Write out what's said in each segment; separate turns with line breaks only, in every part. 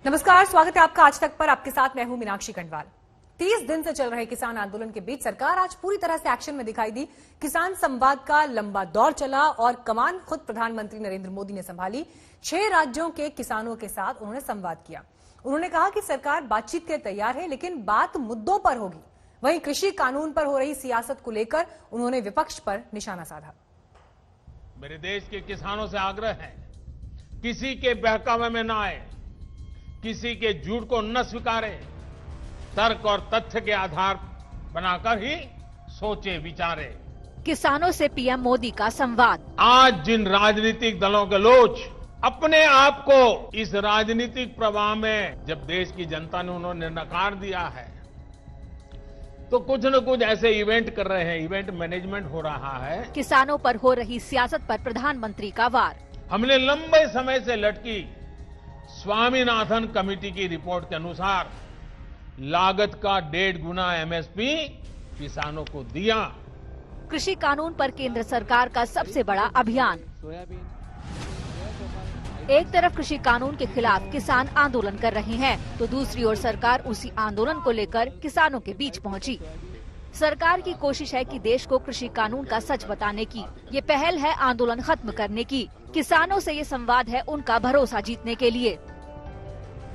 नमस्कार, स्वागत है आपका आज तक पर। आपके साथ मैं हूं मीनाक्षी खंडवाल। 30 दिन से चल रहे किसान आंदोलन के बीच सरकार आज पूरी तरह से एक्शन में दिखाई दी। किसान संवाद का लंबा दौर चला और कमान खुद प्रधानमंत्री नरेंद्र मोदी ने संभाली। 6 राज्यों के किसानों के साथ उन्होंने संवाद किया। उन्होंने कहा कि सरकार बातचीत के तैयार है, लेकिन बात मुद्दों पर होगी। वहीं कृषि कानून पर हो रही सियासत को लेकर उन्होंने विपक्ष पर निशाना साधा।
मेरे देश के किसानों से आग्रह है, किसी के बहकावे में न आए, किसी के झूठ को न स्वीकारे, तर्क और तथ्य के आधार बनाकर ही सोचे विचारे।
किसानों से पीएम मोदी का संवाद।
आज जिन राजनीतिक दलों के लोग अपने आप को इस राजनीतिक प्रवाह में जब देश की जनता ने उन्होंने नकार दिया है, तो कुछ न कुछ ऐसे इवेंट कर रहे हैं, इवेंट मैनेजमेंट हो रहा है।
किसानों पर हो रही सियासत पर प्रधानमंत्री का वार।
हमने लंबे समय से लटकी स्वामीनाथन कमेटी की रिपोर्ट के अनुसार लागत का 1.5 गुना एमएसपी किसानों को दिया।
कृषि कानून पर केंद्र सरकार का सबसे बड़ा अभियान। एक तरफ कृषि कानून के खिलाफ किसान आंदोलन कर रहे हैं, तो दूसरी ओर सरकार उसी आंदोलन को लेकर किसानों के बीच पहुंची। सरकार की कोशिश है कि देश को कृषि कानून का सच बताने की। ये पहल है आंदोलन खत्म करने की। किसानों से ये संवाद है उनका भरोसा जीतने के लिए।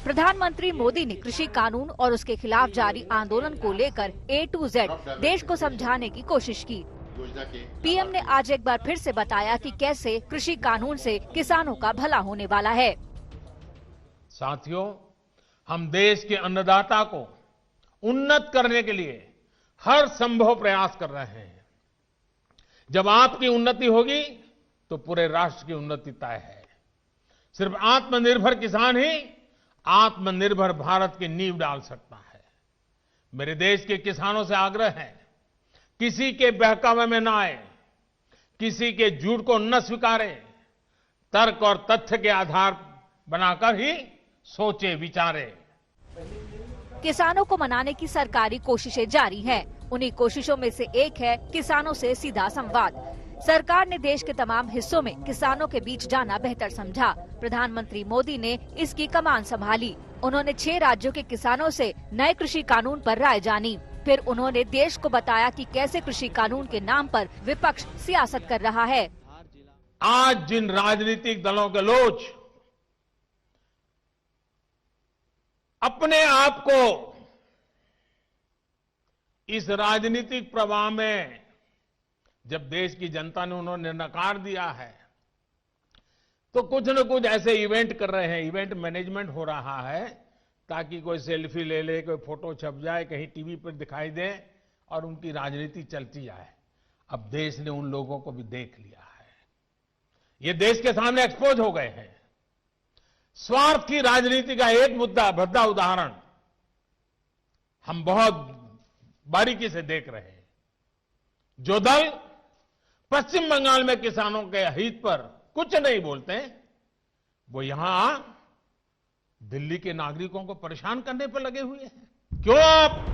प्रधानमंत्री मोदी ने कृषि कानून और उसके खिलाफ जारी आंदोलन को लेकर A to Z देश को समझाने की कोशिश की। पीएम ने आज एक बार फिर से बताया कि कैसे कृषि कानून से किसानों का भला होने वाला है।
साथियों, हम देश के अन्नदाता को उन्नत करने के लिए हर संभव प्रयास कर रहे हैं। जब आपकी उन्नति होगी तो पूरे राष्ट्र की उन्नति तय है। सिर्फ आत्मनिर्भर किसान ही आत्मनिर्भर भारत की नींव डाल सकता है। मेरे देश के किसानों से आग्रह है, किसी के बहकावे में न आए, किसी के झूठ को न स्वीकारे, तर्क और तथ्य के आधार बनाकर ही सोचे विचारे।
किसानों को मनाने की सरकारी कोशिशें जारी हैं। उन्हीं कोशिशों में से एक है किसानों से सीधा संवाद। सरकार ने देश के तमाम हिस्सों में किसानों के बीच जाना बेहतर समझा। प्रधानमंत्री मोदी ने इसकी कमान संभाली। उन्होंने 6 राज्यों के किसानों से नए कृषि कानून पर राय जानी। फिर उन्होंने देश को बताया कि कैसे कृषि कानून के नाम पर विपक्ष सियासत कर रहा है।
आज जिन राजनीतिक दलों के लोग अपने आप को इस राजनीतिक प्रवाह में जब देश की जनता ने उन्होंने नकार दिया है, तो कुछ न कुछ ऐसे इवेंट कर रहे हैं, इवेंट मैनेजमेंट हो रहा है, ताकि कोई सेल्फी ले ले, कोई फोटो छप जाए, कहीं टीवी पर दिखाई दे और उनकी राजनीति चलती जाए। अब देश ने उन लोगों को भी देख लिया है। ये देश के सामने एक्सपोज हो गए हैं। स्वार्थ की राजनीति का एक भद्दा उदाहरण हम बहुत बारीकी से देख रहे हैं। जो दल पश्चिम बंगाल में किसानों के हित पर कुछ नहीं बोलते, वो यहां दिल्ली के नागरिकों को परेशान करने पर लगे हुए हैं। क्यों आप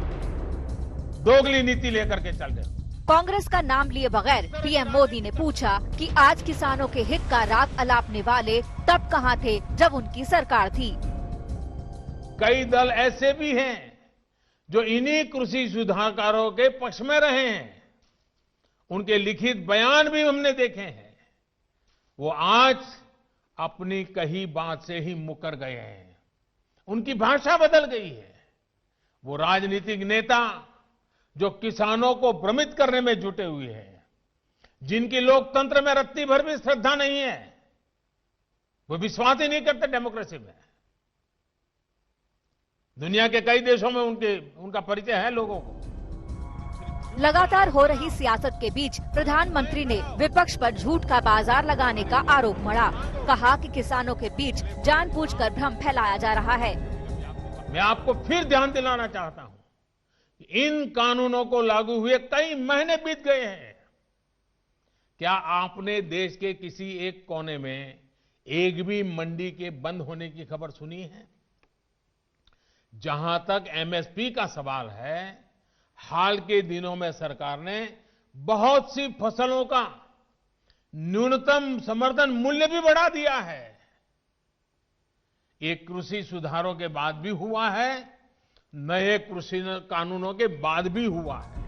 दोगली नीति लेकर के चल रहे हो?
कांग्रेस का नाम लिए बगैर पीएम मोदी ने पूछा कि आज किसानों के हित का राग अलापने वाले तब कहां थे जब उनकी सरकार थी।
कई दल ऐसे भी हैं जो इन्हीं कृषि सुधारकारों के पक्ष में रहे हैं। उनके लिखित बयान भी हमने देखे हैं। वो आज अपनी कही बात से ही मुकर गए हैं। उनकी भाषा बदल गई है। वो राजनीतिक नेता जो किसानों को भ्रमित करने में जुटे हुए हैं, जिनकी लोकतंत्र में रत्ती भर भी श्रद्धा नहीं है, वो विश्वास ही नहीं करते डेमोक्रेसी में। दुनिया के कई देशों में उनका परिचय है लोगों को।
लगातार हो रही सियासत के बीच प्रधानमंत्री ने विपक्ष पर झूठ का बाजार लगाने का आरोप मढ़ा। कहा कि किसानों के बीच जानबूझकर भ्रम फैलाया जा रहा है।
मैं आपको फिर ध्यान दिलाना चाहता हूं, इन कानूनों को लागू हुए कई महीने बीत गए हैं। क्या आपने देश के किसी एक कोने में एक भी मंडी के बंद होने की खबर सुनी है? जहां तक एमएसपी का सवाल है, हाल के दिनों में सरकार ने बहुत सी फसलों का न्यूनतम समर्थन मूल्य भी बढ़ा दिया है। ये कृषि सुधारों के बाद भी हुआ है, नए कृषि कानूनों के बाद भी हुआ है।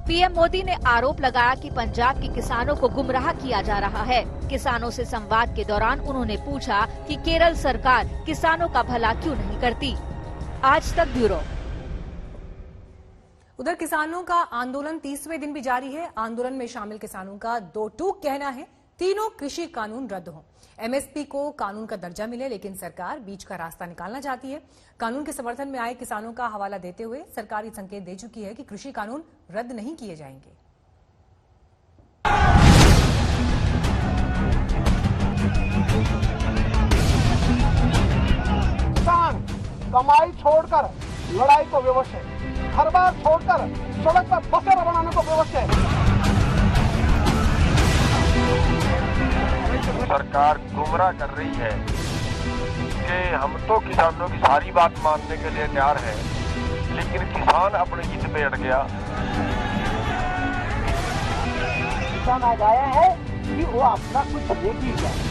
पीएम मोदी ने आरोप लगाया कि पंजाब के किसानों को गुमराह किया जा रहा है। किसानों से संवाद के दौरान उन्होंने पूछा कि केरल सरकार किसानों का भला क्यों नहीं करती। आज तक ब्यूरो।
उधर किसानों का आंदोलन 30वें दिन भी जारी है। आंदोलन में शामिल किसानों का दो टूक कहना है, तीनों कृषि कानून रद्द हों। एमएसपी को कानून का दर्जा मिले, लेकिन सरकार बीच का रास्ता निकालना चाहती है। कानून के समर्थन में आए किसानों का हवाला देते हुए सरकार ये संकेत दे चुकी है कि कृषि कानून रद्द नहीं किए जाएंगे।
किसान कमाई छोड़कर लड़ाई को विवश है, घर बार छोड़कर सड़क पर फसल बनाने को विवश है।
सरकार गुमराह कर रही है कि हम तो किसानों की सारी बात मानने के लिए तैयार है, लेकिन किसान अपने हित में अड़ गया।
किसान आज आया है कि वो अपना कुछ देख ही जाए।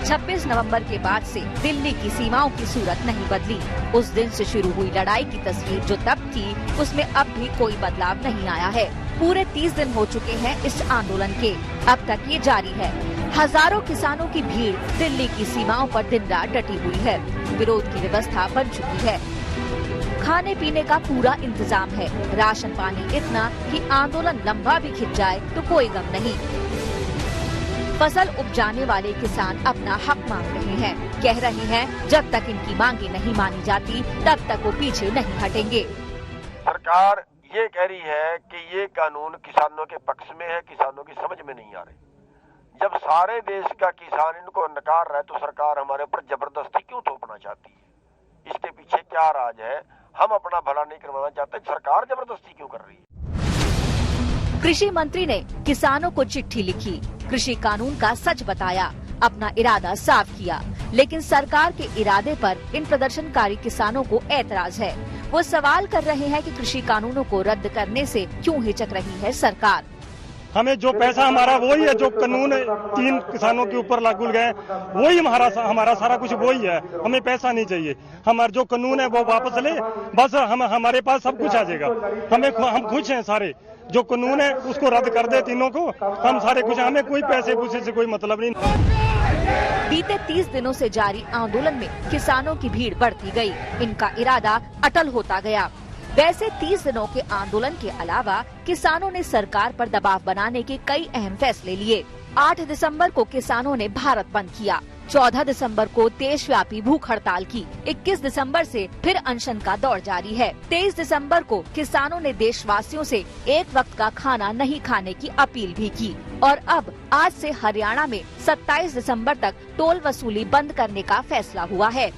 26 नवंबर के बाद से दिल्ली की सीमाओं की सूरत नहीं बदली। उस दिन से शुरू हुई लड़ाई की तस्वीर जो तब थी, उसमें अब भी कोई बदलाव नहीं आया है। पूरे 30 दिन हो चुके हैं इस आंदोलन के, अब तक ये जारी है। हजारों किसानों की भीड़ दिल्ली की सीमाओं पर दिन रात डटी हुई है। विरोध की व्यवस्था बन चुकी है। खाने पीने का पूरा इंतजाम है, राशन पानी इतना कि आंदोलन लंबा भी खिंच जाए तो कोई गम नहीं। फसल उपजाने वाले किसान अपना हक मांग रहे हैं, कह रहे हैं जब तक इनकी मांगे नहीं मानी जाती तब तक वो पीछे नहीं हटेंगे।
सरकार ये कह रही है कि ये कानून किसानों के पक्ष में है, किसानों की समझ में नहीं आ रही। जब सारे देश का किसान इनको नकार रहा है तो सरकार हमारे ऊपर जबरदस्ती क्यों थोपना चाहती है? इसके पीछे क्या राज है? हम अपना भला नहीं करवाना चाहते, सरकार जबरदस्ती क्यों कर रही है?
कृषि मंत्री ने किसानों को चिट्ठी लिखी, कृषि कानून का सच बताया, अपना इरादा साफ किया, लेकिन सरकार के इरादे पर इन प्रदर्शनकारी किसानों को ऐतराज है। वो सवाल कर रहे हैं कि कृषि कानूनों को रद्द करने से क्यों हिचक रही है सरकार।
हमें जो पैसा हमारा वही है, जो कानून 3 किसानों के ऊपर लागू गए वही हमारा सारा कुछ वही है। हमें पैसा नहीं चाहिए, हमारा जो कानून है वो वापस ले, बस हमारे पास सब कुछ आ जाएगा। हम खुश हैं सारे, जो कानून है उसको रद्द कर दे तीनों को, हम सारे खुश हैं। हमें कोई पैसे पूछे से कोई मतलब नहीं।
बीते 30 दिनों से जारी आंदोलन में किसानों की भीड़ बढ़ती गई, इनका इरादा अटल होता गया। वैसे 30 दिनों के आंदोलन के अलावा किसानों ने सरकार पर दबाव बनाने के कई अहम फैसले लिए। 8 दिसंबर को किसानों ने भारत बंद किया, 14 दिसंबर को देशव्यापी भूख हड़ताल की, 21 दिसंबर से फिर अनशन का दौर जारी है। 23 दिसंबर को किसानों ने देशवासियों से एक वक्त का खाना नहीं खाने की अपील भी की। और अब आज से हरियाणा में 27 दिसंबर तक टोल वसूली बंद करने का फैसला हुआ है।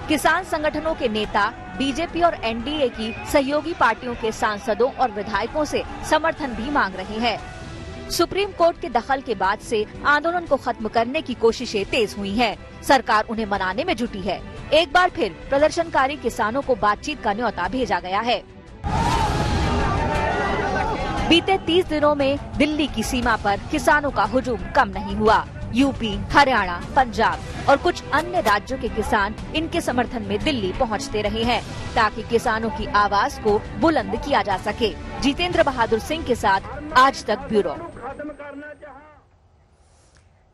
किसान संगठनों के नेता बीजेपी और एनडीए की सहयोगी पार्टियों के सांसदों और विधायकों से समर्थन भी मांग रहे हैं। सुप्रीम कोर्ट के दखल के बाद से आंदोलन को खत्म करने की कोशिशें तेज हुई हैं। सरकार उन्हें मनाने में जुटी है। एक बार फिर प्रदर्शनकारी किसानों को बातचीत का न्योता भेजा गया है। बीते 30 दिनों में दिल्ली की सीमा पर किसानों का हुजूम कम नहीं हुआ। यूपी, हरियाणा, पंजाब और कुछ अन्य राज्यों के किसान इनके समर्थन में दिल्ली पहुंचते रहे हैं, ताकि किसानों की आवाज को बुलंद किया जा सके। जितेंद्र बहादुर सिंह के साथ आज तक ब्यूरो।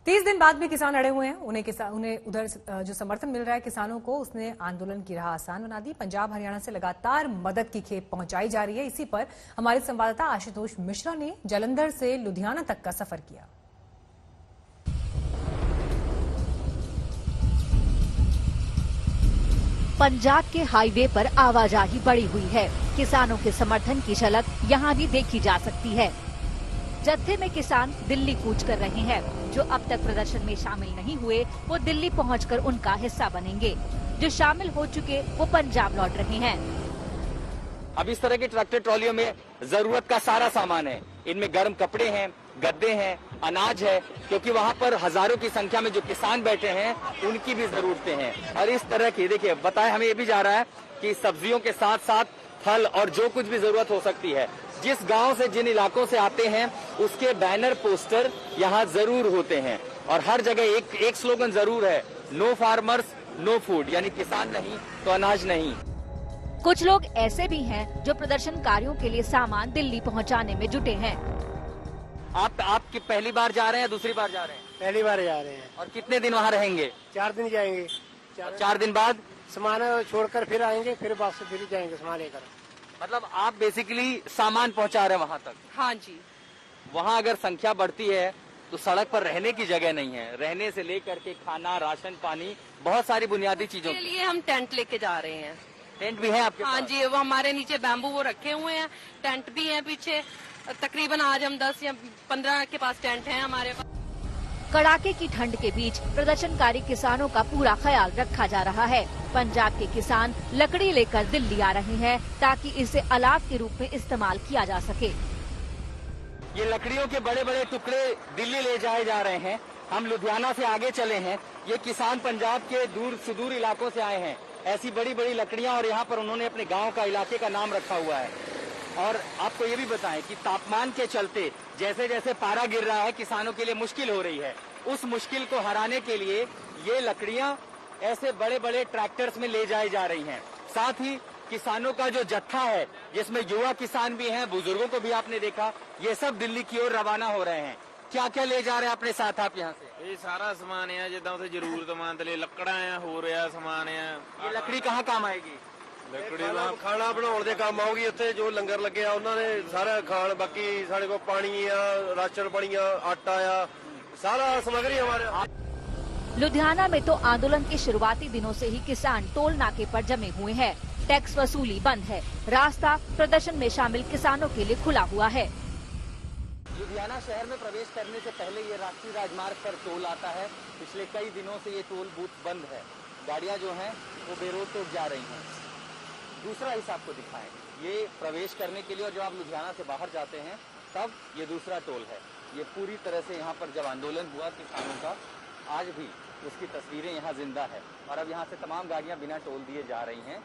30 दिन बाद भी किसान अड़े हुए हैं। उन्हें उधर जो समर्थन मिल रहा है किसानों को, उसने आंदोलन की राह आसान बना दी। पंजाब हरियाणा से लगातार मदद की खेप पहुंचाई जा रही है। इसी पर हमारे संवाददाता आशुतोष मिश्रा ने जालंधर से लुधियाना तक का सफर किया।
पंजाब के हाईवे पर आवाजाही बढ़ी हुई है। किसानों के समर्थन की झलक यहाँ भी देखी जा सकती है। जत्थे में किसान दिल्ली कूच कर रहे हैं। जो अब तक प्रदर्शन में शामिल नहीं हुए वो दिल्ली पहुंचकर उनका हिस्सा बनेंगे। जो शामिल हो चुके वो पंजाब लौट रहे हैं।
अब इस तरह के ट्रैक्टर ट्रॉलियों में जरूरत का सारा सामान है। इनमें गर्म कपड़े हैं, गद्दे हैं, अनाज है, क्योंकि वहाँ पर हजारों की संख्या में जो किसान बैठे हैं उनकी भी जरूरतें हैं। और इस तरह की देखिए बताए हमें ये भी जा रहा है कि सब्जियों के साथ साथ फल और जो कुछ भी जरूरत हो सकती है, जिस गांव से जिन इलाकों से आते हैं उसके बैनर पोस्टर यहाँ जरूर होते हैं। और हर जगह एक स्लोगन जरूर है, नो फार्मर्स नो फूड, यानी किसान नहीं तो अनाज नहीं।
कुछ लोग ऐसे भी हैं जो प्रदर्शनकारियों के लिए सामान दिल्ली पहुंचाने में जुटे हैं।
आप पहली बार जा रहे हैं, दूसरी बार जा रहे हैं?
पहली बार जा रहे हैं।
और कितने दिन वहाँ रहेंगे?
4 दिन जाएंगे।
4 दिन बाद
सामान छोड़कर फिर आएंगे, फिर वापस फिर जाएंगे सामान लेकर।
मतलब आप बेसिकली सामान पहुँचा रहे हैं वहाँ तक?
हाँ जी।
वहाँ अगर संख्या बढ़ती है तो सड़क पर रहने की जगह नहीं है। रहने से लेकर के खाना, राशन पानी, बहुत सारी बुनियादी चीजों
के लिए हम टेंट लेके जा रहे हैं।
टेंट भी है आपके
हाँ
पास?
जी, वो हमारे नीचे बैम्बू वो रखे हुए हैं, टेंट भी है पीछे। तकरीबन आज हम 10 या 15 के पास टेंट हैं हमारे पास।
कड़ाके की ठंड के बीच प्रदर्शनकारी किसानों का पूरा ख्याल रखा जा रहा है। पंजाब के किसान लकड़ी लेकर दिल्ली आ रहे हैं ताकि इसे अलाव के रूप में इस्तेमाल किया जा सके।
ये लकड़ियों के बड़े बड़े टुकड़े दिल्ली ले जाए जा रहे हैं। हम लुधियाना से आगे चले हैं। ये किसान पंजाब के दूर सुदूर इलाकों से आए हैं। ऐसी बड़ी बड़ी लकड़ियां, और यहाँ पर उन्होंने अपने गांव का, इलाके का नाम रखा हुआ है। और आपको ये भी बताएं कि तापमान के चलते जैसे जैसे पारा गिर रहा है, किसानों के लिए मुश्किल हो रही है। उस मुश्किल को हराने के लिए ये लकड़ियां ऐसे बड़े बड़े ट्रैक्टर्स में ले जाई जा रही हैं। साथ ही किसानों का जो जत्था है, जिसमें युवा किसान भी हैं, बुजुर्गों को भी आपने देखा, ये सब दिल्ली की ओर रवाना हो रहे हैं। क्या क्या ले जा रहे हैं अपने साथ आप यहाँ से?
ਇਹ ਸਾਰਾ ਸਮਾਨ ਹੈ ਜਿੱਦਾਂ ਉੱਥੇ ਜ਼ਰੂਰਤਮੰਦ ਲਈ ਲੱਕੜਾਂ ਆ, ਹੋਰ ਆ ਸਮਾਨ ਆ।
ये लकड़ी कहाँ काम आएगी?
ਲੱਕੜੀ ਖਾਣਾ ਬਣਾਉਣ ਦੇ ਕੰਮ ਆਊਗੀ। ਉੱਥੇ ਜੋ ਲੰਗਰ ਲੱਗਿਆ ਉਹਨਾਂ ਨੇ ਸਾਰਾ ਖਾਣ, ਬਾਕੀ ਸਾਡੇ ਕੋਲ ਪਾਣੀ ਆ, ਰਾਸ਼ਨ ਪਾਣੀ ਆ, ਆਟਾ ਆ, सारा सामग्री हमारे।
लुधियाना में तो आंदोलन के शुरुआती दिनों से ही किसान टोल नाके पर जमे हुए हैं। टैक्स वसूली बंद है। रास्ता प्रदर्शन में शामिल किसानों के लिए खुला हुआ है।
लुधियाना शहर में प्रवेश करने से पहले ये राष्ट्रीय राजमार्ग पर टोल आता है। पिछले कई दिनों से ये टोल बूथ बंद है। गाड़ियां जो हैं वो बेरोक टोक जा रही हैं। दूसरा हिस्सा आपको दिखाएं। ये प्रवेश करने के लिए, और जब आप लुधियाना से बाहर जाते हैं तब ये दूसरा टोल है। ये पूरी तरह से यहाँ पर जब आंदोलन हुआ किसानों का, आज भी उसकी तस्वीरें यहाँ जिंदा है। और अब यहाँ से तमाम गाड़ियाँ बिना टोल दिए जा रही हैं।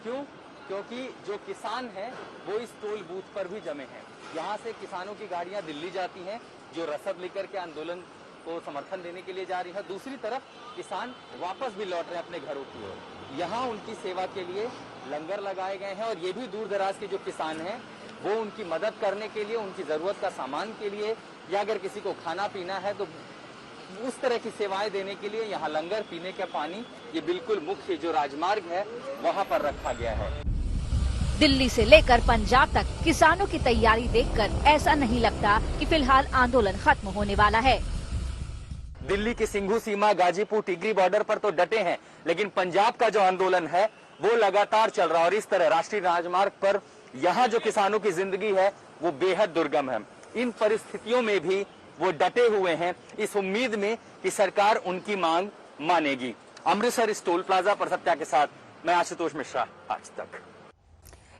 क्यों? क्योंकि जो किसान हैं वो इस टोल बूथ पर भी जमे हैं। यहाँ से किसानों की गाड़ियाँ दिल्ली जाती हैं जो रसद लेकर के आंदोलन को समर्थन देने के लिए जा रही है। दूसरी तरफ किसान वापस भी लौट रहे हैं अपने घरों की ओर। यहाँ उनकी सेवा के लिए लंगर लगाए गए हैं, और ये भी दूर दराज के जो किसान हैं वो उनकी मदद करने के लिए, उनकी जरूरत का सामान के लिए, या अगर किसी को खाना पीना है तो उस तरह की सेवाएं देने के लिए यहाँ लंगर, पीने का पानी, ये बिल्कुल मुख्य जो राजमार्ग है वहाँ पर रखा गया है।
दिल्ली से लेकर पंजाब तक किसानों की तैयारी देखकर ऐसा नहीं लगता कि फिलहाल आंदोलन खत्म होने वाला है।
दिल्ली की सिंघू सीमा, गाजीपुर, टिगरी बॉर्डर पर तो डटे हैं, लेकिन पंजाब का जो आंदोलन है वो लगातार चल रहा है। और इस तरह राष्ट्रीय राजमार्ग पर यहाँ जो किसानों की जिंदगी है वो बेहद दुर्गम है। इन परिस्थितियों में भी वो डटे हुए हैं, इस उम्मीद में कि सरकार उनकी मांग मानेगी। अमृतसर इस टोल प्लाजा पर सत्या के साथ मैं आशुतोष मिश्रा, आज तक।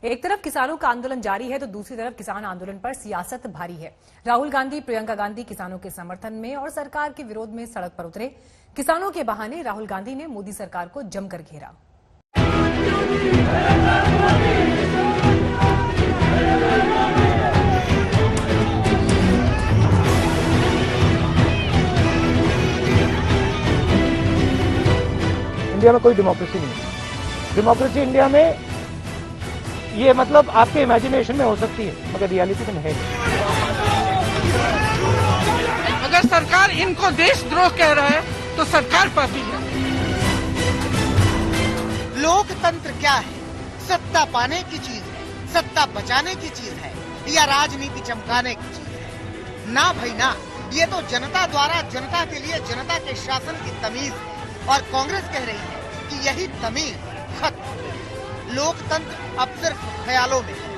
एक तरफ किसानों का आंदोलन जारी है तो दूसरी तरफ किसान आंदोलन पर सियासत भारी है। राहुल गांधी, प्रियंका गांधी किसानों के समर्थन में और सरकार के विरोध में सड़क पर उतरे। किसानों के बहाने राहुल गांधी ने मोदी सरकार को जमकर घेरा।
इंडिया में कोई डेमोक्रेसी नहीं है। डेमोक्रेसी इंडिया में ये मतलब आपके इमेजिनेशन में हो सकती है, मगर रियलिटी में है नहीं।
अगर सरकार इनको देशद्रोह कह रहा है तो सरकार पापी है।
लोकतंत्र क्या है? सत्ता पाने की चीज है, सत्ता बचाने की चीज है, या राजनीति चमकाने की चीज है? ना भाई ना, ये तो जनता द्वारा जनता के लिए जनता के शासन की तमीज है। और कांग्रेस कह रही है कि यही तमीज खत्म। लोकतंत्र अब सिर्फ ख्यालों में है।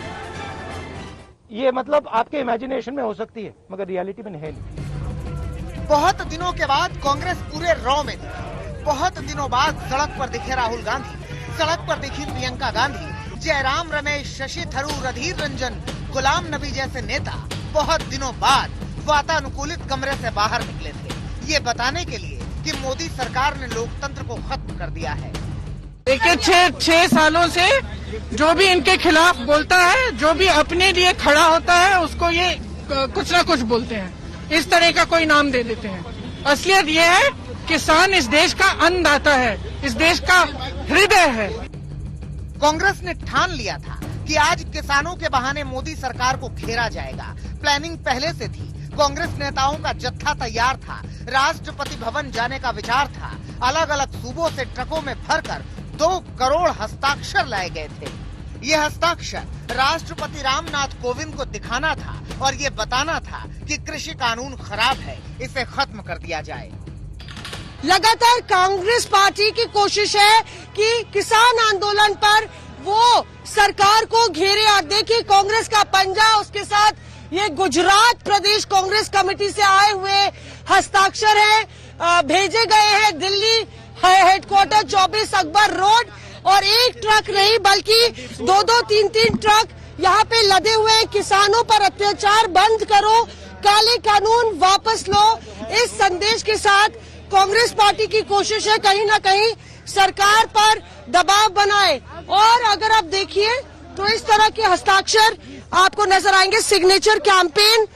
ये मतलब आपके इमेजिनेशन में हो सकती है, मगर रियलिटी में है नहीं।
बहुत दिनों के बाद कांग्रेस पूरे रॉ में दिखी। बहुत दिनों बाद सड़क पर दिखे राहुल गांधी, सड़क पर दिखी प्रियंका गांधी, जयराम रमेश, शशि थरूर, अधीर रंजन, गुलाम नबी जैसे नेता बहुत दिनों बाद वातानुकूलित कमरे से बाहर निकले थे, ये बताने के लिए कि मोदी सरकार ने लोकतंत्र को खत्म कर दिया है।
देखिए 6 सालों से जो भी इनके खिलाफ बोलता है, जो भी अपने लिए खड़ा होता है, उसको ये कुछ ना कुछ बोलते हैं, इस तरह का कोई नाम दे देते हैं। असलियत ये है किसान इस देश का अन्नदाता है, इस देश का हृदय है।
कांग्रेस ने ठान लिया था कि आज किसानों के बहाने मोदी सरकार को घेरा जाएगा। प्लानिंग पहले से थी। कांग्रेस नेताओं का जत्था तैयार था। राष्ट्रपति भवन जाने का विचार था। अलग अलग सूबों से ट्रकों में भरकर 2 करोड़ हस्ताक्षर लाए गए थे। ये हस्ताक्षर राष्ट्रपति रामनाथ कोविंद को दिखाना था और ये बताना था कि कृषि कानून खराब है, इसे खत्म कर दिया जाए।
लगातार कांग्रेस पार्टी की कोशिश है कि किसान आंदोलन पर वो सरकार को घेरे। और देखिए कांग्रेस का पंजा, उसके साथ ये गुजरात प्रदेश कांग्रेस कमेटी से आए हुए हस्ताक्षर हैं, भेजे गए हैं दिल्ली हेडक्वार्टर 24 अकबर रोड। और एक ट्रक नहीं बल्कि 2-2, 3-3 ट्रक यहाँ पे लदे हुए हैं। किसानों पर अत्याचार बंद करो, काले कानून वापस लो, इस संदेश के साथ कांग्रेस पार्टी की कोशिश है कहीं न कहीं सरकार पर दबाव बनाए। और अगर आप देखिए तो इस तरह के हस्ताक्षर आपको नजर आएंगे। सिग्नेचर कैंपेन,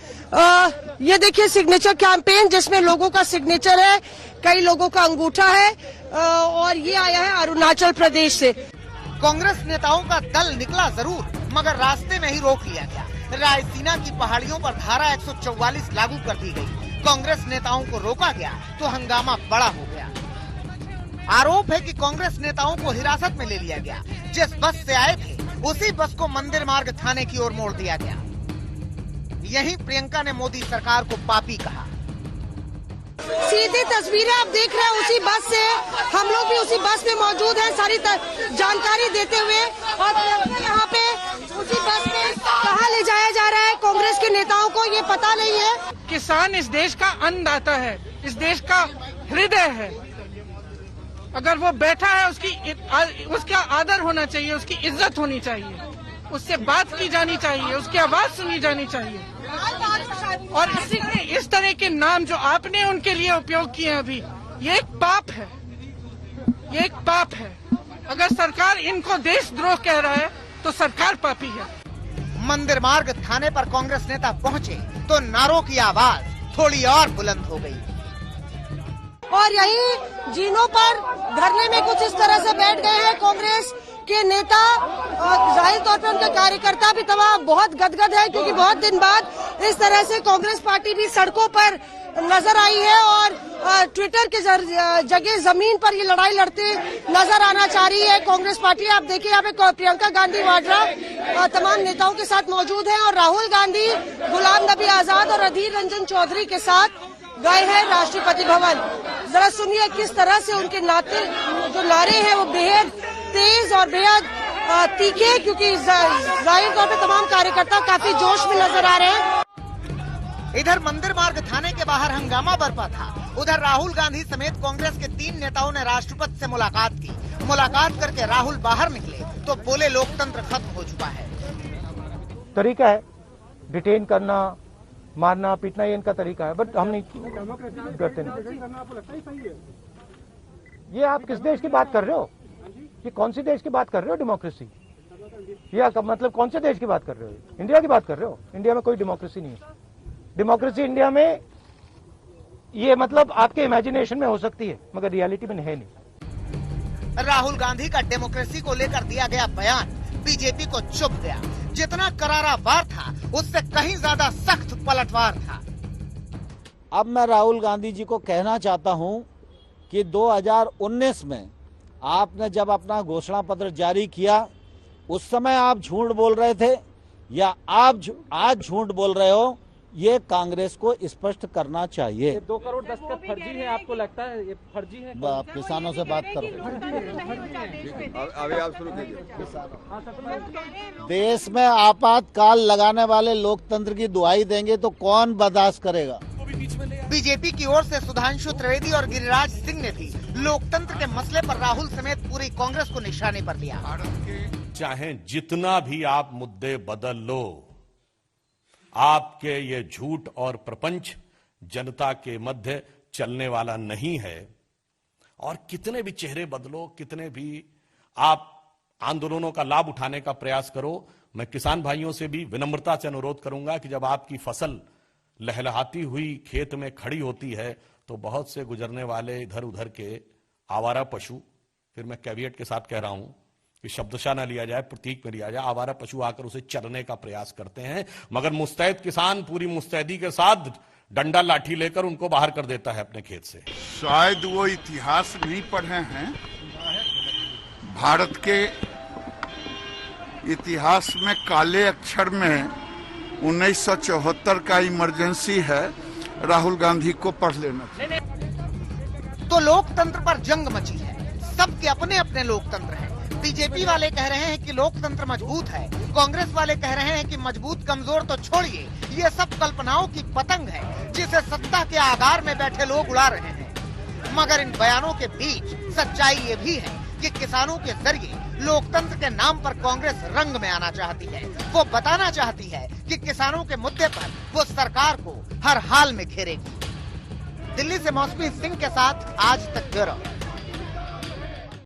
ये देखिए सिग्नेचर कैंपेन जिसमें लोगों का सिग्नेचर है, कई लोगों का अंगूठा है और ये आया है अरुणाचल प्रदेश से।
कांग्रेस नेताओं का दल निकला जरूर, मगर रास्ते में ही रोक लिया गया। रायसीना की पहाड़ियों पर धारा 144 लागू कर दी गई। कांग्रेस नेताओं को रोका गया तो हंगामा बड़ा हो गया। आरोप है कि कांग्रेस नेताओं को हिरासत में ले लिया गया। जिस बस से आए थे उसी बस को मंदिर मार्ग थाने की ओर मोड़ दिया गया। यहीं प्रियंका ने मोदी सरकार को पापी कहा।
सीधी तस्वीरें आप देख रहे हैं उसी बस से, हम लोग भी उसी बस में मौजूद हैं सारी जानकारी देते हुए। और यहाँ पे उसी बस में कहाँ ले जाया जा रहा है कांग्रेस के नेताओं को ये पता नहीं है।
किसान इस देश का अन्नदाता है, इस देश का हृदय है। अगर वो बैठा है उसका आदर होना चाहिए, उसकी इज्जत होनी चाहिए, उससे बात की जानी चाहिए, उसकी आवाज सुनी जानी चाहिए। और इस तरह के नाम जो आपने उनके लिए उपयोग किए हैं अभी, ये एक पाप है, ये एक पाप है। अगर सरकार इनको देशद्रोह कह रहा है तो सरकार पापी है।
मंदिर मार्ग थाने पर कांग्रेस नेता पहुंचे तो नारों की आवाज थोड़ी और बुलंद हो गई।
और यही जीनों पर धरने में कुछ इस तरह से बैठ गए हैं कांग्रेस के नेता। जाहिर तौर पर उनके कार्यकर्ता भी तमाम बहुत गदगद है, क्योंकि बहुत दिन बाद इस तरह से कांग्रेस पार्टी भी सड़कों पर नजर आई है और ट्विटर के जगह जमीन पर ये लड़ाई लड़ते नजर आना चाह रही है कांग्रेस पार्टी। आप देखिए यहाँ पे प्रियंका गांधी वाड्रा तमाम नेताओं के साथ मौजूद हैं और राहुल गांधी, गुलाम नबी आजाद और अधीर रंजन चौधरी के साथ गए हैं राष्ट्रपति भवन। जरा सुनिए किस तरह से उनके जो नारे हैं वो बेहद तेज और बेहद तीखे, क्योंकि जाहिर तौर पर तमाम कार्यकर्ता काफी जोश में नजर आ रहे हैं।
इधर मंदिर मार्ग थाने के बाहर हंगामा बरपा था। उधर राहुल गांधी समेत कांग्रेस के 3 नेताओं ने राष्ट्रपति से मुलाकात की। मुलाकात करके राहुल बाहर निकले तो बोले लोकतंत्र खत्म हो चुका है।
तरीका है डिटेन करना, मारना, पीटना, ये इनका तरीका है, बट हम नहीं करते नहीं। ये आप किस देश की बात कर रहे हो? ये कौन सी देश की बात कर रहे हो? डेमोक्रेसी? या मतलब कौन से देश की बात कर रहे हो? इंडिया की बात कर रहे हो? इंडिया में कोई डेमोक्रेसी नहीं है। डेमोक्रेसी इंडिया में ये मतलब आपके इमेजिनेशन में हो सकती है, मगर रियलिटी में है नहीं।
राहुल गांधी का डेमोक्रेसी को लेकर दिया गया बयान बीजेपी को चुभ गया। जितना करारा वार था उससे कहीं ज्यादा सख्त पलटवार था।
अब मैं राहुल गांधी जी को कहना चाहता हूं कि 2019 में आपने जब अपना घोषणा पत्र जारी किया उस समय आप झूठ बोल रहे थे या आप आज झूठ बोल रहे हो, ये कांग्रेस को स्पष्ट करना चाहिए।
2 करोड़ दस्तखत फर्जी है, आपको लगता है ये फर्जी है?
आप किसानों से बात करो।
अभी आप शुरू कीजिए।
देश में आपातकाल लगाने वाले लोकतंत्र की दुहाई देंगे तो कौन बर्दाश्त करेगा?
बीजेपी की ओर से सुधांशु त्रिवेदी और गिरिराज सिंह ने भी लोकतंत्र के मसले पर राहुल समेत पूरी कांग्रेस को निशाने पर लिया।
चाहे जितना भी आप मुद्दे बदल लो, आपके ये झूठ और प्रपंच जनता के मध्य चलने वाला नहीं है। और कितने भी चेहरे बदलो, कितने भी आप आंदोलनों का लाभ उठाने का प्रयास करो, मैं किसान भाइयों से भी विनम्रता से अनुरोध करूंगा कि जब आपकी फसल लहलहाती हुई खेत में खड़ी होती है तो बहुत से गुजरने वाले इधर उधर के आवारा पशु, फिर मैं कैवियट के साथ कह रहा हूं कि शब्दशः न लिया जाए, प्रतीक में लिया जाए, आवारा पशु आकर उसे चरने का प्रयास करते हैं, मगर मुस्तैद किसान पूरी मुस्तैदी के साथ डंडा लाठी लेकर उनको बाहर कर देता है अपने खेत से।
शायद वो इतिहास नहीं पढ़े हैं। भारत के इतिहास में काले अक्षर में 1974 का इमरजेंसी है, राहुल गांधी को पढ़ लेना चाहिए।
तो लोकतंत्र पर जंग मची है, सबके अपने अपने लोकतंत्र हैं। बीजेपी वाले कह रहे हैं कि लोकतंत्र मजबूत है, कांग्रेस वाले कह रहे हैं कि मजबूत कमजोर तो छोड़िए, ये सब कल्पनाओं की पतंग है जिसे सत्ता के आगार में बैठे लोग उड़ा रहे हैं। मगर इन बयानों के बीच सच्चाई ये भी है कि किसानों के जरिए लोकतंत्र के नाम पर कांग्रेस रंग में आना चाहती है। वो बताना चाहती है कि किसानों के मुद्दे पर वो सरकार को हर हाल में घेरेगी। दिल्ली से मौसमी सिंह के साथ आज तक ब्यूरो।